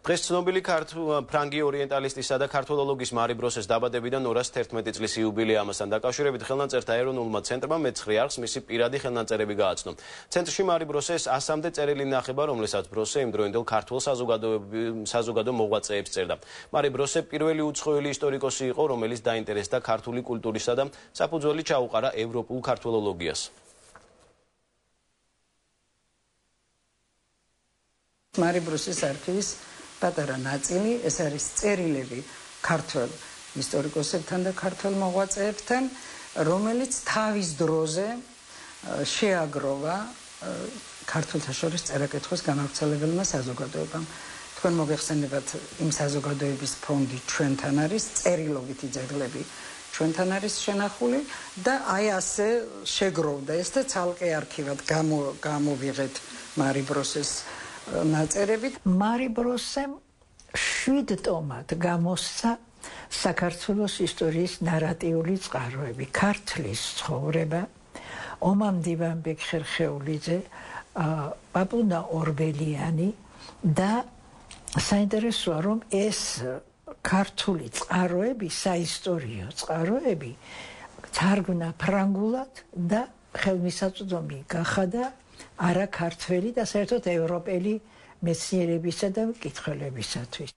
დღეს ცნობილი ფრანგი ორიენტალისტისა და ქართველოლოგის მარი ბროსეს დაბადებიდან 211 წლის იუბილეა. ამასთან დაკავშირებით ხელნაწერთა ეროვნულმა ცენტრმა მე-9 არხს მისი პირადი ხელნაწერები გააცნო. ცენტრში მარი ბროსეს 100-მდე წერილი ინახება, რომელსაც ბროსე იმდროინდელ ქართულ საზოგადო მოღვაწეებს წერდა. მარი ბროსე პირველი უცხოელი ისტორიკოსი იყო, რომელიც დაინტერესდა ქართული კულტურისა და საფუძველი ჩაუყარა ევროპულ ქართველოლოგიას. მარი ბროსეს არქივის პატარა ნაწილი, ეს არის წერილები ქართველ ისტორიკოსებთან და ქართველ მოღვაწეებთან, რომელიც თავის დროზე შეაგროვა ქართველთა შორის წერა-კითხვის გამავრცელებელმა საზოგადოებამ. თქვენ მოგეხსენებათ, იმ საზოგადოების ფონდი ჩვენთან არის, წერილობითი ძეგლები ჩვენთან არის შენახული და აი ასე შეგროვდა ეს და ცალკე არქივად გამოვიღეთ მარი ბროსეს ნაწერებით. მარი ბროსემ 7 ტომად გამოსცა საქართველოს ისტორიის ნარატიული წყაროები, ქართლის ცხოვრება, ომამდივანბეგ ხერხეულიძე, პაპუნა ორბელიანი და საინტერესოა, რომ ეს ქართული წყაროები, საისტორიო წყაროები თარგმნა ფრანგულად და ხელმისაწვდომი გახადა არა ქართველი და საერთოდ ევროპელი მეცნიერებისა და მკითხველებისათვის.